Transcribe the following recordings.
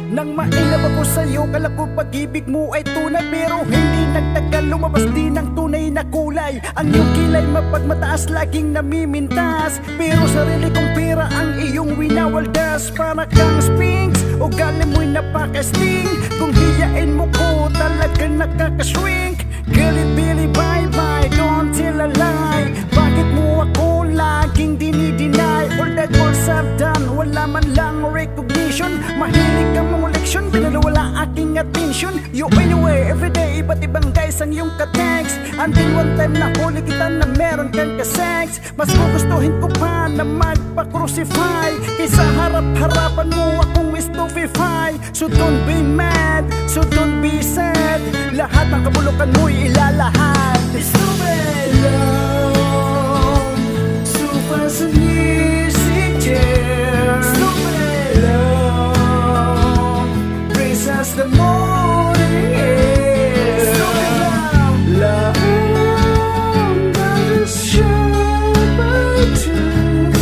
Nang mainab ako sa'yo, kala ko pag-ibig mo ay tunay. Pero hindi nagtagal, lumabas din ang tunay na kulay. Ang iyong kilay mapagmataas, laging namimintas. Pero sarili kong pera ang iyong winawaldas. Para kang sphinx, ugali mo'y napakasting. Kung hiyain mo ko, talagang nakakashrink. Girl, it really bye-bye, don't tell a lie. Bakit mo ako laging dinideny? All the goals I've done, wala man lang recognition. Mahilig ka mong leksyon, binalawala aking attention. You anyway, everyday, iba't ibang guys ang iyong ka-text. Until one time nahuli kita na meron kang ka-sex. Mas gugustuhin ko pa na magpa-crucify kaysa harap-harapan mo akong stupefy. So don't be mad, so don't be sad. Lahat ng kabulukan mo'y ilalahad. Stupid love, super sa music chair. Stupid love brings us the morning air. Stupid love, love that is shared by two.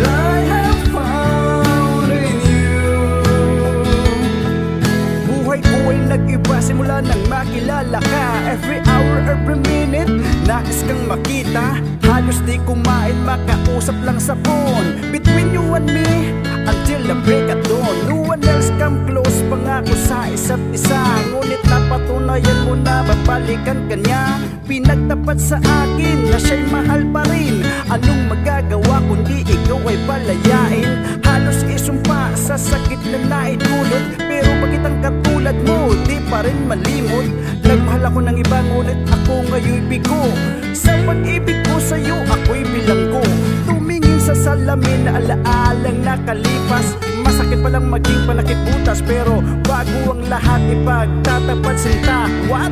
I have found in you. Buhay ko ay nag-iba simula nang makilala ka. Every hour, every minute, nais kang makita. Halos di kumain, makausap lang sa phone. Between you and me, until the break at dawn. No one else come close, pangako sa isa't isa. Ngunit napatunayan mo na babalikan ka niya. Pinagtapat sa akin na siya'y mahal pa rin. Anong magagawa kundi ikaw ay palayain? Halos isumpa sa sakit na naidulot. Pero bakit ang katulad mo di pa rin malimot? Nagmahal ako ng iba ngunit ako ngayon'y bigo. Sa pag-ibig ko sa'yo ako'y bilanggo. Tumingin sa salamin na alaalang nakalipas. Masakit palang maging panakibutas. Pero bago ang lahat ipagtatapat sinta. What?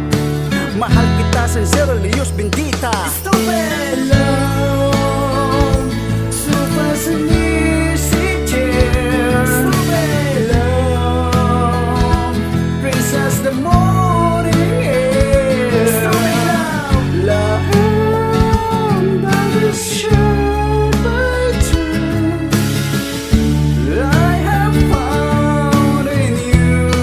Mahal kita sincerely, Diyos bendita. Stupid love, super sa music chair. Stupid love brings us the morning air. Stupid love, love that is shared by two. I have found in you.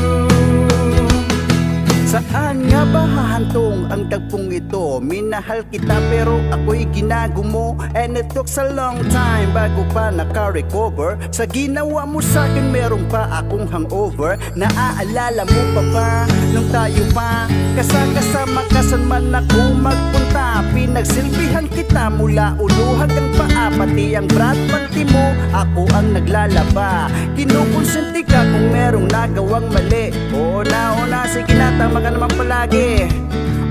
Saan nga ba hahantong ang tagpong ito? Minahal kita pero ako'y ginagumo. And it took a long time bago pa naka-recover. Sa ginawa mo sa'kin meron pa akong hangover. Naaalala mo pa ba nung tayo pa kasama kasan man ako magpunta? Pinagsilbihan kita mula ulo hanggang paa. Pati ang brat panty mo, ako ang naglalaba. Kinukonsenti ka kung merong nagawang mali. Oo na, sige na, tama ka naman palagi.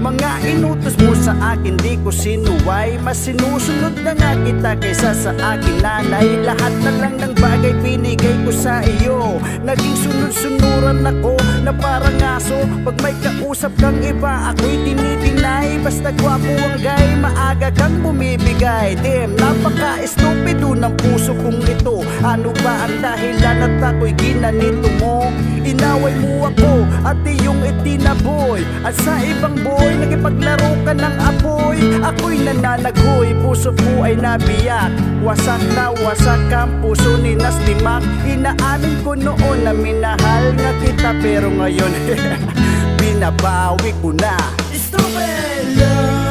Mga inutos mo sa akin di ko sinuway. Mas sinusunod na nga kita kaysa sa akin nanay. Lahat na lang ng bagay binigay ko sa iyo. Naging sunod-sunuran ako na parang aso. Pag may kausap kang iba ako'y dinidinay. Basta gwapo ang gay, maaga kang bumibigay. Damn, napaka-estupido ng puso kong ito. Ano ba ang dahilan at ako'y ginanito mo? Inaway mo ako at iyong itinaboy. At sa ibang boy nakipaglaro ka ng apoy. Ako'y nananaghoy, puso ko ay nabiyak. Wasak na wasak ang puso ni Naslimak. Inaamin ko noon na minahal nga kita. Pero ngayon binabawi ko na. Stupid love,